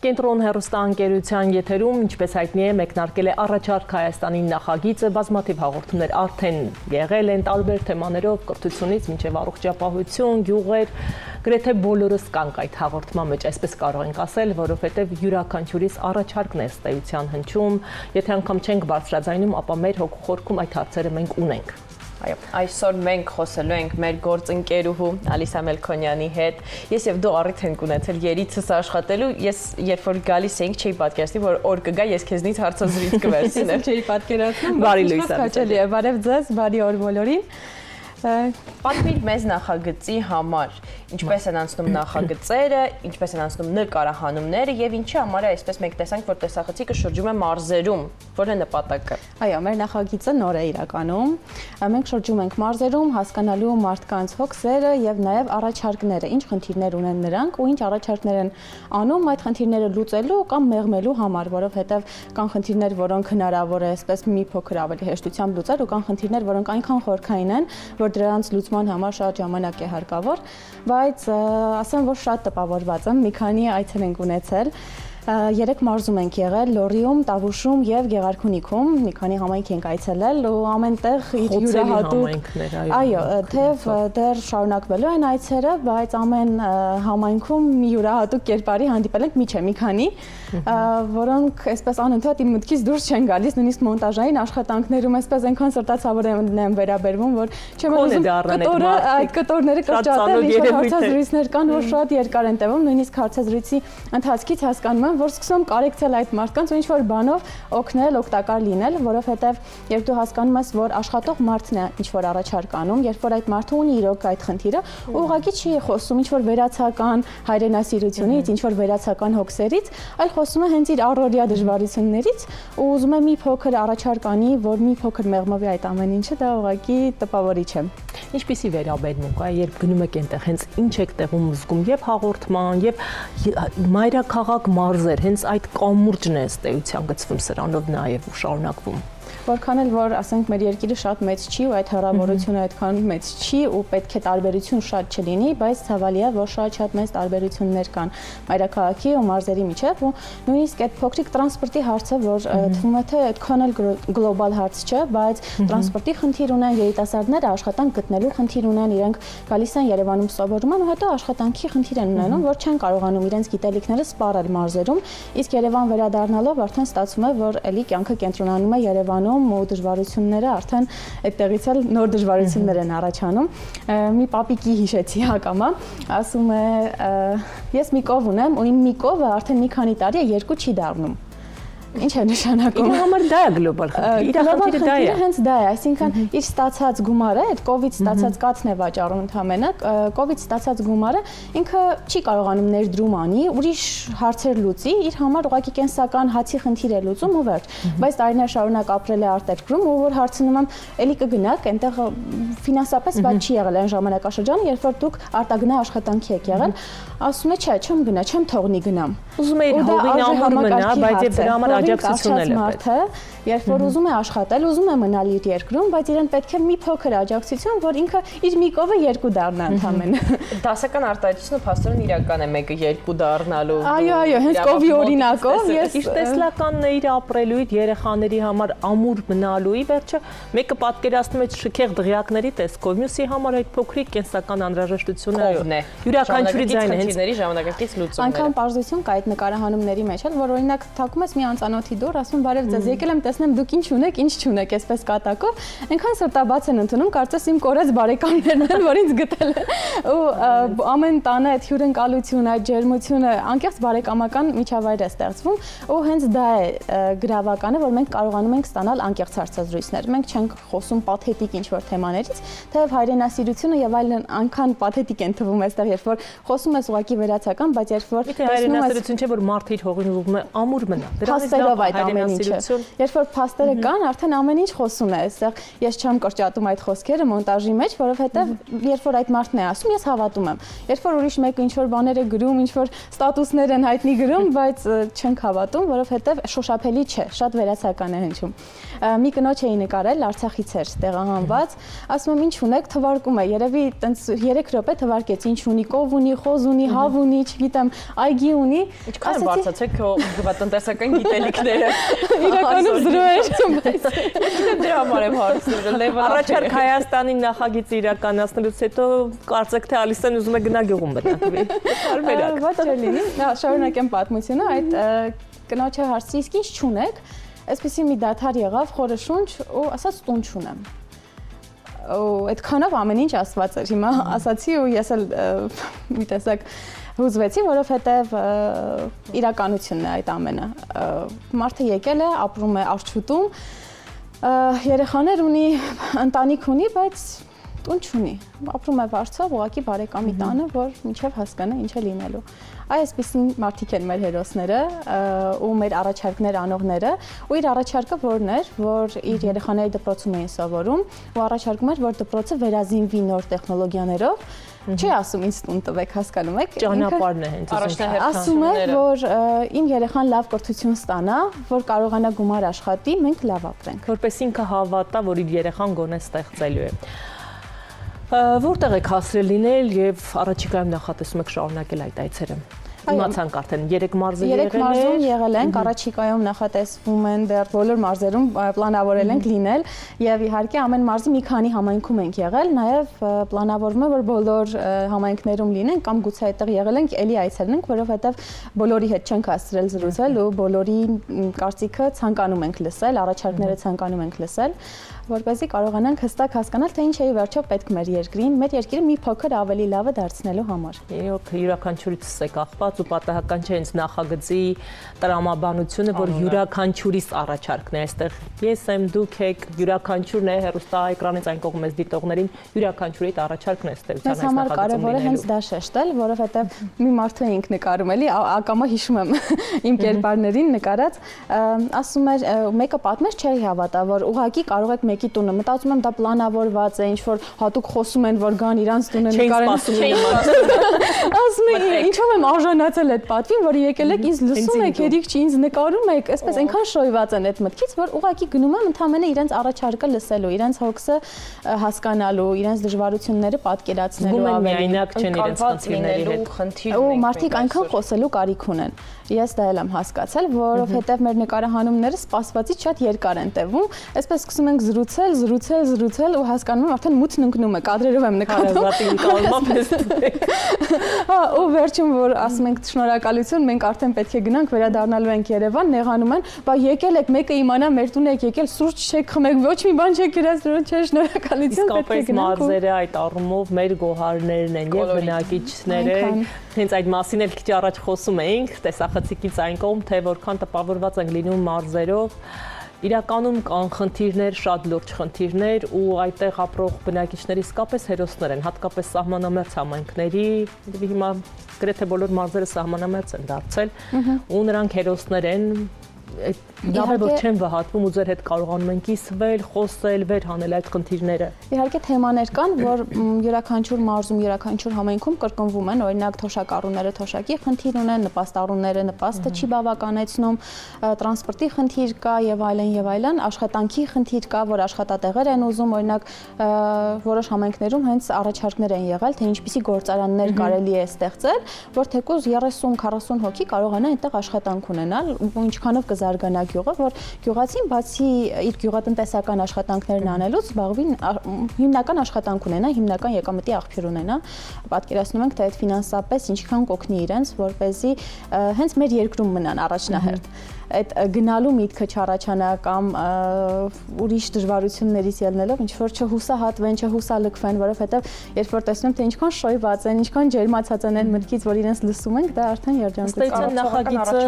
Կենտրոն հեռուստաընկերության եթերում, ինչպես հայտնի է, մեկնարկել է առաջարկ Հայաստանի նախագիծը, բազմաթիվ հաղորդումներ արդեն եղել են տարբեր թեմաներով, կրթությունից մինչև առողջապահություն, գյուղեր, գրեթե բոլորս կանք այդ հաղորդման մեջ, այսպես կարող ենք ասել, որովհետև յուրաքանչյուրիս առաջարկն է ըստ էության հնչում, եթե անգամ չենք բարձրաձայնում, ապա մեր հոգու խորքում այդ հարցերը մենք ունենք։ Այո, այսօր մենք խոսելու ենք մեր գործընկերուհու Ալիսա Մելքոնյանի հետ։ Ես եւ դու առիթ ենք ունեցել երիցս աշխատելու։ Ես երբ որ գալիս էինք, չէի պատկերացնի, որ օր կգա, ես քեզնից հարցազրույց կվերցնեմ։ Չէի պատկերացնում։ Բարի լույս հաճելի է, բարև ձեզ, բարի օր բոլորին։ Պատմիր մեզ նախագծի համար, ինչպես են անցնում նախագծերը, ինչպես են անցնում նկարահանումները եւ ինչի համար է այսպես մենք տեսանք, որ տեսախցիկը շրջում է մարզերում, որն է նպատակը։ Այո, մեր նախագիծը նոր է իրականում։ Մենք շրջում ենք մարզերում, հասկանալու մարդկանց հոգսերը եւ նաեւ առաջարկները, ինչ խնդիրներ ունեն նրանք ու ինչ առաջարկներ են անում այդ խնդիրները լուծելու կամ մեղմելու համար, որովհետեւ կան խնդիրներ, որոնք հնարավոր է այսպես մի փոքր ավելի հեշտությամբ լուծել ու կան խնդիրներ, որոնք այնքան խորքային են, որ դրանց լուծման համար շատ ժամանակ է հարկավոր, բայց ասեմ, որ շատ տպավորված եմ, մի քանի այցեր ենք ունեցել, 3 մարզում ենք եղել, Լոռիում, Տավուշում եւ Գեղարքունիքում, մի քանի համայնք ենք այցելել ու ամենտեղ իր յուրահատուկ, այո, թեև դեռ շարունակվելու են այցերը, բայց ամեն համայնքում մի յուրահատուկ կերպարի հանդիպել ենք, մի քանի, որոնք այսպես անընդհատ իմ մտքից դուրս չեն գալիս, նույնիսկ մոնտաժային աշխատանքներում այսպես այնքան սրտացավոր են վերաբերվում, որ չեմ ուզում կտորը, այդ կտորները կրճատել, ինչ որ հարցազրույցներ կան, որ շատ երկար են տևում, նույնիսկ հարցազրույցի ընթացքից հասկանում եմ, որ սկսում կարեկցել այդ մարդկանց ու ինչ-որ բանով օգնել, օգտակար լինել, որովհետև երբ դու հասկանում ես, որ աշխատող մարդն է ինչ-որ առաջարկ անում, երբ որ այդ մարդը ունի իրոք այդ խնդիրը, ուղղակի չի խոսում ինչ-որ վերացական հայրենասիրությունից, ինչ-որ վերացական հոգսերից, այլ խոսում է հենց իր առօրյա դժվարություններից ու ուզում է մի փոքր առաջարկ անի, որ մի փոքր մեղմովի այդ ամեն ինչը, դա ուղղակի տպավորիչ է։ Ինչպիսի վերաբերմունք է, երբ գնում եք այնտեղ, հենց ինչ եք տեղում զգում եւ հաղորդման եւ մայրաքաղաք մարզեր, հենց այդ կամուրջն է ըստ էության գծվում սրանով նաեւ ու շարունակվում։ Որքան էլ որ ասենք մեր երկիրը շատ մեծ չի ու այդ հեռավորությունը այդքան մեծ չի ու պետք է տարբերություն շատ չլինի, բայց ցավալի է, որ շատ մեծ տարբերություններ կան մայրաքաղաքի ու մարզերի միջև ու նույնիսկ այդ փոքրիկ տրանսպորտի հարցը, որ թվում է թե այդքան էլ գլոբալ հարց չէ, բայց տրանսպորտի խնդիր ունեն, երիտասարդները աշխատանք գտնելու խնդիր ունեն, իրենք գալիս են Երևանում սովորում են ու հետո աշխատանքի խնդիր են ունենում, որ չեն կարողանում իրենց գիտելիքները սպառել մարզերում, իսկ Երևան վերադառնալով արդեն ստացվում է, որ էլի կյանքը կենտրոնանում է Երևանում ու դժվարությունները արդեն այդտեղից էլ նոր դժվարություններ են առաջանում։ Մի պապիկի հիշեցի հակամա, ասում է, ես մի կով ունեմ ու իմ մի կովը արդեն մի քանի տարի է երկու չի դառնում։ Ինչ է նշանակում։ Իմ համար դա է գլոբալ խնդիրը։ Գլոբալ խնդիրը հենց դա է, այսինքն իր ստացած գումարը, այդ կովիդ ստացած կաթն է վաճառում ընդհանրապես, կովիդ ստացած գումարը ինքը չի կարողանում ներդրում անի, ուրիշ հարցեր լուծի, իր համար ուղղակի կենսական հացի խնդիր է լուծում ու վերջ։ Բայց տարիներ շարունակ ապրել է արտերկրում ու որ հարցնում եմ, էլի կգնաք, այնտեղ ֆինանսապես բաց չի եղել այն ժամանակաշրջանը, երբ որ դուք արտագնա աշխատանքի եք եղել, ասում է, չէ, չեմ գնա, չեմ թողնի գնամ։ Ուզում է իր հողին ամուր մնա, բայց եւ դրա համար աջակցությունն էլ է։ Երբ որ ուզում է աշխատել, ուզում է մնալ իր երկրում, բայց իրեն պետք է մի փոքր աջակցություն, որ ինքը իր մի կովը երկու դառնա ընդհանրապես։ Դասական արտահայտությունը փաստորեն իրական է, մեկը երկու դառնալու։ Այո, հենց կովի օրինակով ես իր տեսլականն է իր ապրելու, իր երեխաների համար ամուր մնալու, ի վերջը մեկը պատկերացնում է շքեղ դղյակների տեսքով, մյուսի համար այդ փոքրիկ կենսական անհրաժեշտությունը յուրաքանչյուրի ձայնը հենց ժամանակակից լուծումները։ Այնքան պարզություն կա այդ նկարահանումների մեջ, որ օրինակ թակում ես մի անծանոթի դուր, ասում բարև ձեզ, եկել եմ տեսնեմ դուք ինչ ունեք, ինչ չունեք, այսպես կատակով, այնքան սրտաբաց են ընդունում, կարծես իմ կորած բարեկամներն են, որ ինձ գտել են։ Ու ամեն տանը այդ հյուրընկալությունը, այդ ջերմությունը, անկեղծ բարեկամական միջավայր է ստեղծվում, ու հենց դա է գրավականը, որ մենք կարողանում ենք ստանալ անկեղծ հարցազրույցներ։ Մենք չենք խոսում պաթետիկ ինչ-որ թեմաներից, թեև հայրենասիրությունը եւ այլն այնքան պաթետիկ են թվում այստեղ, երբ որ խոսում ես ուղղակի վերացական, բայց երբ որ հայրենասիրություն չէ, որ մարդը իր հողին ուղղում է ամուր մնա։ Դրանից փաստերով այդ ամեն ինչը։ Երբ որ փաստերը կան, արդեն ամեն ինչ խոսուն է, այստեղ ես չեմ կրճատում այդ խոսքերը մոնտաժի մեջ, որովհետև երբ որ այդ մարդն է ասում, ես հավատում եմ։ Երբ որ ուրիշ մեկը ինչ որ բաներ է գրում, ինչ որ ստատուսներ են հայտնի գրում, բայց չենք հավատում, որովհետև շոշափելի չէ, շատ վերացական է հնչում։ Մի կնոջ էի նկարել, Արցախից էր տեղահանված, ասում եմ ինչ ունեք, թվարկում է, երևի տենց 3 րոպե թվարկեց, ինչ ունի, կով ունի, խոզ ունի, հավ ունի, չգիտեմ, այգի ունի։ Ինչքան բարձրացեք քո գյուղատնտեսական գիտելիքները։ Իրականում 0 էր, բայց դրա համար եմ հարցնում։ Առաջարկ Հայաստանի նախագիծը իրականացնելուց հետո կարծեք թե Ալիսեն ուզում է գնա գյուղում բնակվի։ Տարբերակ։ Ոչ չէ լինի։ Շարունակեմ պատմությունը, այդ կնոջը հարցրի, իսկ ինչ չունեք։ Այսպեսի մի դաթար եղավ, խորը շունչ ու ասաց տուն չունեմ։ Ու այդքանով ամեն ինչ ասված էր։ Հիմա ասացի ու ես էլ մի տեսակ հուզվեցի, որովհետև իրականությունն է այդ ամենը։ Մարդը եկել է, ապրում է Արջուտում, երեխաներ ունի, ընտանիք ունի, բայց տուն չունի։ Ապրում է Վարչով, ուղղակի բարեկամի տանը, որ մինչև հասկանա ինչ է լինելու։ Այսպիսին մարդիկ են մեր հերոսները ու մեր առաջարկներ անողները, ու իր առաջարկը որն էր, որ իր երեխաների դպրոցում էին սովորում, ու առաջարկում էր, որ դպրոցը վերազինվի նոր տեխնոլոգիաներով, չի ասում ինձ տուն տվեք, հասկանում եք։ Ճանապարհն է հենց ասում է, որ իմ երեխան լավ կրթություն ստանա, որ կարողանա գումար աշխատի, մենք լավ ապրենք։ Որպես ինքը հավատա, որ իր երեխան գոնե ստեղծելու է։ Որտեղ եք հասրել լինել եւ առաջիկայում նախատեսում եք շարունակել այդ այցերը։ Իմացանք արդեն 3 մարզը եղել եք։ 3 մարզում եղել ենք, առաջիկայում նախատեսվում են դեռ բոլոր մարզերում պլանավորել ենք լինել եւ իհարկե ամեն մարզի մի քանի համայնքում ենք եղել, նաեւ պլանավորվում է որ բոլոր համայնքներում լինենք կամ գուցե այդտեղ եղել ենք, էլի այցելենք, որովհետեւ բոլորի հետ չենք հասցրել զրուցել ու բոլորի կարծիքը ցանկանում ենք լսել, առաջարկները ցանկանում ենք լսել, որպեսզի կարողանանք հստակ հասկանալ, թե ինչ է վերջով պետք մեր երկրին, մեր երկիրը մի փոքր ավելի լավը դարձնելու համար։ Իրոք յուրաքանչյուրից է կախված ու պատահական չէ հենց նախագծի տրամաբանությունը, որ յուրաքանչյուրիս առաջարկն է այստեղ։ Ես եմ, դուք եք, յուրաքանչյուրն է հեռուստա էկրանից այն կողմից դիտողներին, յուրաքանչյուրի առաջարկն է ստեղծան այս նախագծում։ Մեզ համար կարևոր է հենց դա շեշտել, որովհետև մի մարդու էինք նկարում էլի, ակամա հիշում եմ իմ կերպարներին նկարած, ասում էր, մեկը պատմեց, չէի հավատա, որ ուղղակի կարող եք մեկի տունը, մտածում եմ դա պլանավորված է, ինչ որ հատուկ խոսում են, որ գան իրանց տունը նկարեն։ Ասում եմ, ինչով եմ արժանացել այդ պատվին, որ եկել եք, ինձ լսում եք, երիք չի, ինձ նկարում եք, այսպես այնքան շոյված են այդ մտքից, որ ուղղակի գնում եմ ընդհանրապես իրենց առաջարկը լսելու, իրենց հոգսը հասկանալու, իրենց դժվարությունները պատկերացնելու ավելի։ Միայնակ չեն իրենց խնդիրների հետ։ Ու մարդիկ այնքան խոսելու կարիք ունեն։ Ես դա էլ եմ հասկացել, որովհետև մեր նկարահանումները սպասվածից շատ երկար են տևում, այսպես սկսում ենք զրուցել ու հասկանում եմ արդեն մութն ընկնում է, կադրերով եմ նկարում։ Ու վերջում որ ասում ենք շնորհակալություն, մենք արդեն պետք է գնանք, վերադառնալու ենք Երևան, նեղանում են, բա եկել եք, մեկը իմանա մեր տուն եք եկել, սուրճ չեք խմեք, ոչ մի բան չեք գրած, չէ, շնորհակալություն, պետք է գնանք։ Մարզերը այդ առումով մեր գոհարներն են եւ բնակիչները, հենց այդ մասին էլ քիչ առաջ խոսում էինք, տեսախցիկից այն կողմ, թե որքան տպավորված են լինում մարզերով։ Իրականում կան խնդիրներ, շատ լուրջ խնդիրներ ու այդտեղ ապրող բնակիչների իսկապես հերոսներ են, հատկապես սահմանամերձ համայնքների, հիմա գրեթե բոլոր մարզերը սահմանամերձ են դարձել ու նրանք հերոսներ են, լավ է որ չեն վհատվում ու ձեր հետ կարողանում են կիսվել, խոսել, վեր հանել այդ խնդիրները։ Իհարկե թեմաներ կան, որ յուրաքանչյուր մարզում, յուրաքանչյուր համայնքում կրկնվում են, օրինակ թոշակառուները թոշակի խնդիր ունեն, նպաստառուները նպաստը չի բավականեցնում, տրանսպորտի խնդիր կա եւ այլն, աշխատանքի խնդիր կա, որ աշխատատեղեր են ուզում, օրինակ որոշ համայնքներում հենց առաջարկներ են եղել, թե ինչպիսի գործարաններ կարելի է ստեղծել, որ թեկուզ 30-40 հոգի կարողանա այնտեղ աշխատանք ունենալ, ու ինչքանով կզարգանա գյուղը, որ գյուղացին բացի իր գյուղատնտեսական աշխատանքներն անելուց զբաղվի հիմնական աշխատանք ունենա, հիմնական եկամտի աղբյուր ունենա, պատկերացնում ենք, թե այդ ֆինանսապես ինչքան կօգնի իրենց, որպեսզի հենց մեր երկրում մնան առաջնահերթ։ Այդ գնալու միտքը չառաջանա կամ ուրիշ դժվարություններից ելնելով ինչ որ չհուսահատվեն, չհուսալքվեն, որովհետև երբ որ տեսնում թե ինչքան շոյված են, ինչքան ջերմացած են այն մտքից, որ իրենց լսում ենք, դա արդեն երջանկություն նախագիծը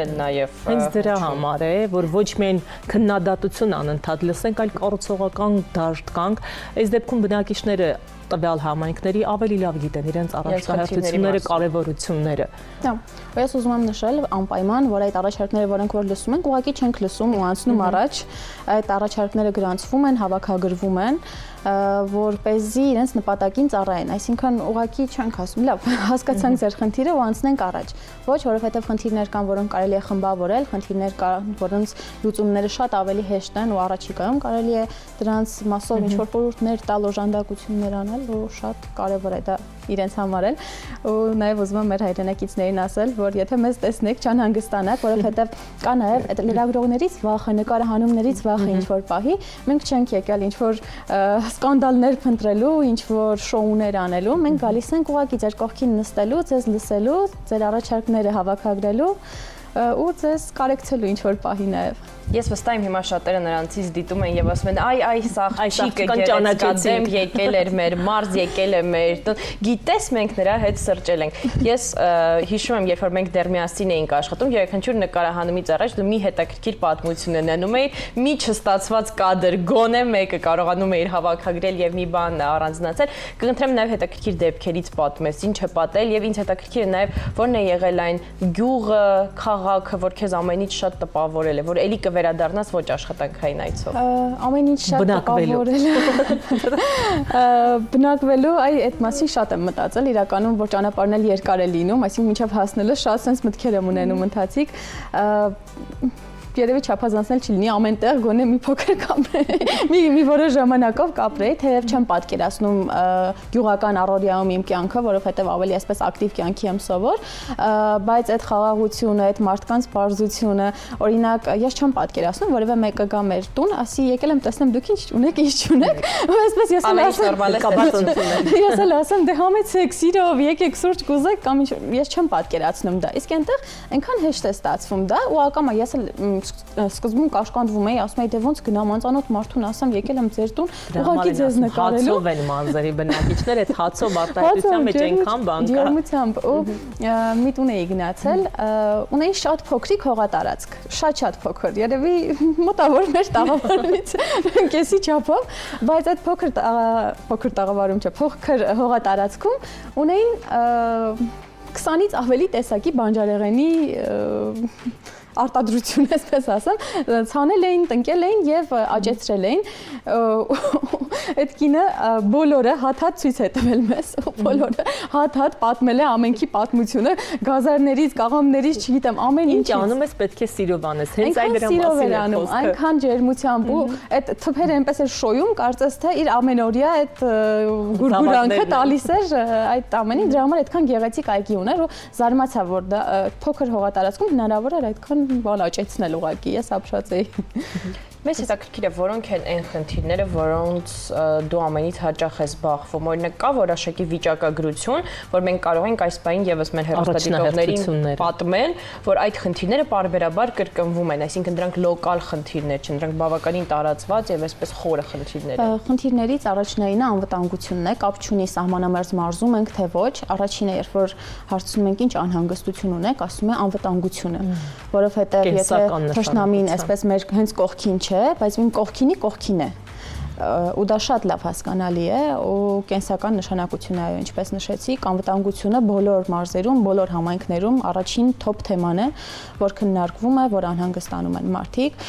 են նաև հենց դրա համար է, որ ոչ միայն քննադատություն անընդհատ լսենք, այլ կառուցողական դաշտ կանք։ Այս դեպքում բնակիչները տվյալ համայնքների ավելի լավ գիտեն իրենց առաջնահերթությունները, կարևորությունները։ Ես ուզում եմ նշել անպայման, որ այդ առաջարկները, որոնք որ լսում ենք, ուղղակի չենք լսում ու անցնում առաջ, այդ առաջարկները գրանցվում են, հավաքագրվում են, որպեսզի իրենց նպատակին ծառայեն, այսինքն ուղղակի չենք ասում, լավ, հասկացանք ձեր խնդիրը ու անցնենք առաջ։ Ոչ, որովհետև խնդիրներ կան, որոնք կարելի է խմբավորել, խնդիրներ կան, որոնց լուծումները շատ ավելի հեշտ են ու առաջիկայում կարելի է դրանց մասով ինչ-որ խորհուրդներ տալ, օժանդակություններ անել, ու շատ կարևոր է դա իրենց համար էլ, ու նաև ուզում եմ մեր հայրենակիցներին ասել, որ եթե մեզ տեսնեք, չանհանգստանաք, որովհետև կա նաև այդ լրագրողներից վախը, նկարահանումներից վախը ինչ-որ պահի, մենք չենք եկել ինչ-որ սկանդալներ փնտրելու, ինչ-որ շոուներ անելու, մենք գալիս ենք ուղղակի ձեր կողքին նստելու, ձեզ լսելու, ձեր առաջարկները հավաքագրելու ու ձեզ կարեկցելու ինչ-որ պահի նաև։ Ես վստահ եմ հիմա շատերը նրանցից դիտում են եւ ասում են այ սա շիկը գերեզգադեմ եկել էր մեր մարզ, եկել է մեր գիտես մենք նրա հետ սրճել ենք։ Ես հիշում եմ, երբ որ մենք դեռ միասին էինք աշխատում, յուրաքանչյուր նկարահանումից առաջ դու մի հետաքրքիր պատմություն ունենում էիր, մի չստացված կադր, գոնե մեկը կարողանում էիր հավաքագրել եւ մի բան առանձնացնել։ Կընտրեմ նաեւ հետաքրքիր դեպքերից պատմես, ինչ է պատել եւ ինձ հետաքրքիր է նաեւ որն է եղել այն գյուղը, քաղաքը, որ քեզ ամենից շատ տպավորել է, որ էլի վերադառնաս ոչ աշխատանքային այցով։ Ամեն ինչ շատ տպավորել է։ Բնակվելու, այդ մասին շատ եմ մտածել, իրականում որ ճանապարհն էլ երկար է լինում, այսինքն մինչև հասնելը շատ sense մտքեր եմ ունենում ընթացիկ։ Երևի չափազանցնել չլինի ամենտեղ գոնե մի փոքր կապրեի, մի որոշ ժամանակով կապրեի, թեև չեմ պատկերացնում գյուղական առօրյայում իմ կյանքը, որովհետև ավելի այսպես ակտիվ կյանքի եմ սովոր, բայց այդ խաղաղությունը, այդ մարդկանց պարզությունը, օրինակ, ես չեմ պատկերացնում, որևէ մեկը գա մեր տուն, ասի եկել եմ տեսնեմ դուք ինչ ունեք, ինչ չունեք, ու այսպես ես էլ ասեմ, դե համեցեք, սիրով, եկեք սուրճ կուզեք կամ ինչ, ես չեմ պատկերացնում դա։ Իսկ այնտեղ այնքան հեշտ է ստացվում դա, ու ակամա ես էլ սկզբում կաշկանդվում էի, ասում էի դե ոնց գնամ անծանոթ մարդուն ասեմ եկել եմ ձեր տուն, ուղղակի ձեզ նկարելու։ Հացով են մանզերի բնակիչները, այդ հացով արտահայտության մեջ այնքան բան կա։ Ջերմությամբ ու մի տուն էի գնացել, ունեի շատ փոքրիկ հողատարածք, շատ փոքր, երևի մոտավոր մեր տաղավարից կեսի չափով, բայց այդ փոքր տաղավարում չէ, փոքր հողատարածքում ունեին 20-ից ավելի տեսակի բանջարեղենի արտադրություն, այսպես ասեմ, ցանել էին, տնկել էին եւ աճեցրել էին։ Այդ կինը բոլորը հատ-հատ ցույց է տվել մեզ, բոլորը հատ-հատ պատմել է ամենքի պատմությունը, գազարներից, կաղամներից, չգիտեմ, ամեն ինչ անում ես, պետք է սիրով անես։ Հենց այդ դրա մասին է խոսքը։ Այնքան ջերմությամբ ու այդ թփերը այնպես էր շոյում, կարծես թե իր ամենօրյա այդ գուրգուրանքը տալիս էր այդ ամենին, դրա համար այդքան գեղեցիկ այգի ուներ ու զարմացա, որ դա փոքր հողատարածքում հնարավոր էր այդքան բան աճեցնել ուղղակի, ես ապշած էի։ Մեզ հետաքրքիր է որոնք են այն խնդիրները, որոնց դու ամենից հաճախ ես բախվում։ Օրինակ կա որոշակի վիճակագրություն, որ մենք կարող ենք այս բանին եւս մեր հեռուստադիտողներին պատմել, որ այդ խնդիրները պարբերաբար կրկնվում են, այսինքն դրանք լոկալ խնդիրներ չեն, դրանք բավականին տարածված եւ այսպես խորը խնդիրներ են։ Խնդիրներից առաջնայինը անվտանգությունն է, կապ չունի սահմանամերձ մարզում ենք թե ոչ, առաջինը երբ որ հարցնում ենք ինչ անհանգստություն ունեք, ասում է անվտանգությունը, որովհետեւ եթե թշնամին այսպես մեր հենց կողքին չէ, բայց իմ կողքին է ու դա շատ լավ հասկանալի է ու կենսական նշանակություն է, այո, ինչպես նշեցիք, անվտանգությունը բոլոր մարզերում, բոլոր համայնքներում առաջին թոփ թեման է, որ քննարկվում է, որ անհանգստանում են մարդիկ։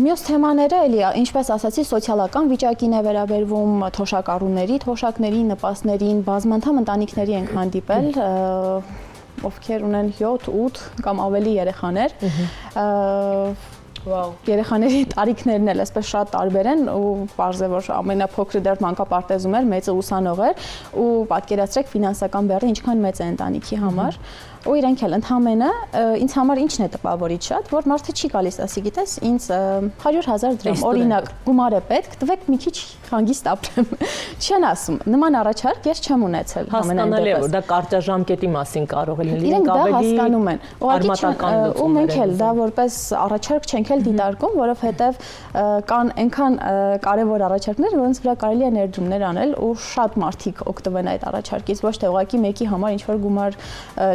Մյուս թեմաները էլի, ինչպես ասացի, սոցիալական վիճակին է վերաբերվում, թոշակների նպաստներին, բազմանդամ ընտանիքների ենք հանդիպել, ովքեր ունեն 7, 8 կամ ավելի երեխաներ։ Երեխաների տարիքներն էլ այսպես շատ տարբեր են ու պարզ է որ ամենափոքրը դեռ մանկապարտեզում էր, մեծը ուսանող էր ու պատկերացրեք ֆինանսական բեռը ինչքան մեծ է ընտանիքի համար ու իրենք էլ ընդհանրապես ինձ համար ինչն է տպավորիչ շատ, որ մարդը չի գալիս, ասի գիտես, ինձ 100,000 դրամ, օրինակ, գումար է պետք, տվեք մի քիչ հանգիստ ապրեմ։ Չեն ասում, նման առաջարկ ես չեմ ունեցել ամենայն դեպս։ Հասկանալի է, որ դա կարճաժամկետի մասին կարող է լինել, իրենք դա հասկանում են։ Ու մենք էլ դա որպես առաջարկ չենք ենք էլ դիտարկում, որովհետև կան այնքան կարևոր առաջարկներ, որոնց վրա կարելի է ներդրումներ անել ու շատ մարդիկ օգտվեն այդ առաջարկից, ոչ թե ուղղակի մեկի համար ինչ որ գումար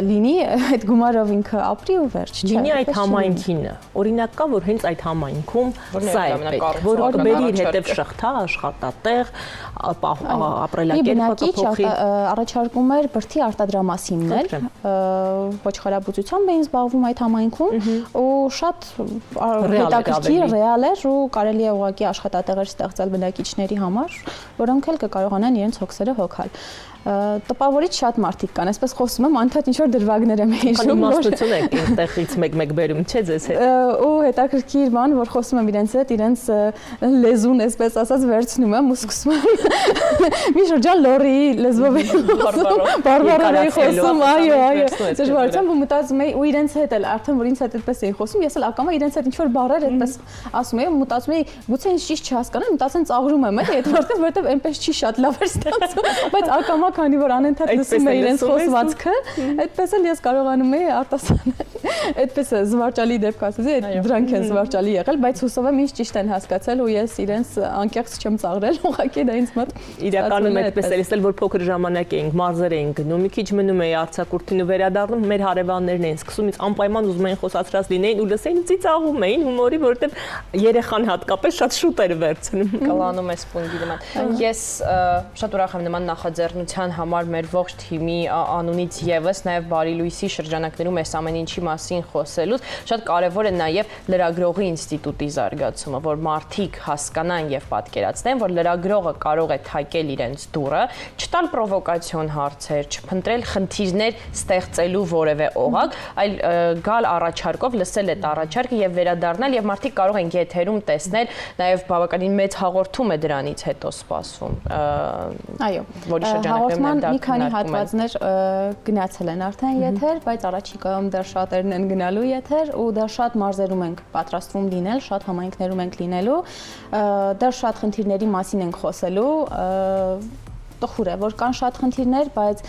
լինի, այդ գումարով ինքը ապրի ու վերջ։ Լինի այդ համայնքինը։ Օրինակ կա, որ հենց այդ համայնքում սա է պետք, որ բերի իր հետև շղթա, աշխատատեղ, ապրելակերպը կփոխի։ Առաջարկում էր բրդի արտադրամասիններ, ոչխարաբուծությամբ էին զբաղվում այդ համայնքում ու շատ հետաքրքիր, ռեալ էր ու կարելի է ուղղակի աշխատատեղեր ստեղծել բնակիչների համար, որոնք էլ կկարողանան իրենց հոգսերը հոգալ։ Տպավորիչ շատ մարդիկ կան, այսպես խոսում եմ, անդադ ինչ որ դրվագներ եմ հիշում, իմաստություն է այնտեղից մեկ բերում, չէ՞ ձեզ հետ։ Ու հետաքրքիր բան, որ խոսում եմ իրենց հետ, իրենց լեզուն, այսպես ասած, վերցնում եմ ու սկսում եմ մի շրջան լորի լեզվով բարբարով խոսում, այո, դժվարությամբ ու մտածում եի ու իրենց հետ էլ, արդեն որ ինձ հետ այդպես էի խոսում, ես էլ ակամա իրենց հետ ինչ որ բառեր այդպես ասում եի ու մտածում էի, գուցե ինձ ճիշտ չհասկանան, մտածեն ծաղրում եմ, էլի, որտեվ այնպես չի շատ լավ էր ստացվում, բայց ակամա քանի որ անընդհատ լսում էի իրենց խոսվածքը, այդպես էլ ես կարողանում էի արտասանել։ Այդպես է զվարճալի դեպք ասեցի, դրանք են զվարճալի եղել, բայց հուսով եմ ինձ ճիշտ են հասկացել ու ես իրենց անկեղծ չեմ ծաղրել, ուղղակի դա ինձ մոտ իրականում այդպես էր, էլ որ փոքր ժամանակ էինք, մարզեր էինք գնում, մի քիչ մնում էի արձակուրդին ու վերադառնում, մեր հարևաններն էին սկսում ինձ անպայման ուզում էին խոսացրած լինեին ու լսեին ծիծաղում էին հումորի, որովհետև երեխան հատկապես շատ շուտ էր վերցնում։ Կլանում է սպունգի նման։ Ես շատ ուրախ եմ նման նախաձեռնության համար մեր ողջ թիմի անունից եւս նաեւ Բարի լույսի շրջանակներում այս ամեն ինչի մասին խոսելուց շատ կարեւոր է նաեւ լրագրողի ինստիտուտի զարգացումը, որ մարդիկ հասկանան եւ պատկերացնեն, որ լրագրողը կարող է թակել իրենց դուռը, չտալ պրովոկացիոն հարցեր, չփնտրել խնդիրներ ստեղծելու որևէ օղակ, այլ գալ առաջարկով, լսել այդ առաջարկը եւ վերադառնալ եւ մարդիկ կարող են եթերում տեսնել, նաեւ բավականին մեծ հաղորդում է դրանից հետո սպասվում։ Այո, որի շրջանակներում մի քանի հատվածներ գնացել են արդեն եթեր, բայց առաջիկայում դեռ շատերն են գնալու եթեր ու դեռ շատ մարզերում ենք պատրաստվում լինել, շատ համայնքներում ենք լինելու, դեռ շատ խնդիրների մասին ենք խոսելու, տխուր է, որ կան շատ խնդիրներ, բայց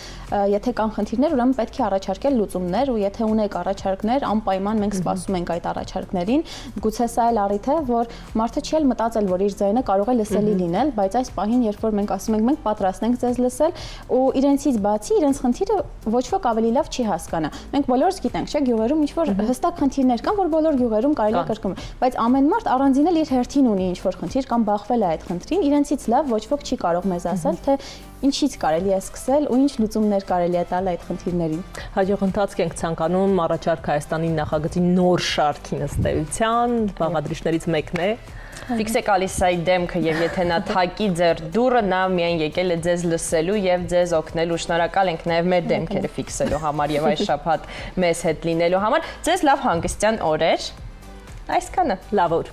եթե կան խնդիրներ, ուրեմն պետք է առաջարկել լուծումներ ու եթե ունեք առաջարկներ, անպայման մենք սպասում ենք այդ առաջարկներին։ Գուցե սա էլ առիթ է, որ մարդը չի էլ մտածել, որ իր ձայնը կարող է լսելի լինել, բայց այս պահին, երբ որ մենք ասում ենք, մենք պատրաստ ենք ձեզ լսել ու իրենցից բացի իրենց խնդիրը ոչ ոք ավելի լավ չի հասկանա։ Մենք բոլորս գիտենք, չէ՞, գյուղերում ինչ որ հստակ խնդիրներ կան, որ բոլոր գյուղերում կարելի է կրկնել, բայց ամեն մարդ առանձին էլ իր հերթին ունի ինչ որ խնդիր կամ բախվել է այդ խնդրին, իրենցից լավ ոչ ոք չի կարող մեզ ասել, թե ինչից կարելի է սկսել ու ինչ լուծումներ կարելի է տալ այդ խնդիրներին։ Հաջող ընթացք ենք ցանկանում առաջարկ Հայաստանի նախագծի նոր շարքի նստեյության, բաղադրիչներից մեկն է։ Ֆիքսեք Ալիսայի դեմքը եւ եթե նա թակի ձեր դուռը, նա միայն եկել է ձեզ լսելու եւ ձեզ օգնելու։ Շնորհակալ ենք նաեւ մեր դեմքերը ֆիքսելու համար եւ այս շաբաթ մեզ հետ լինելու համար։ Ձեզ լավ հանգստյան օրեր։ Այսքանը։ Լավ օր։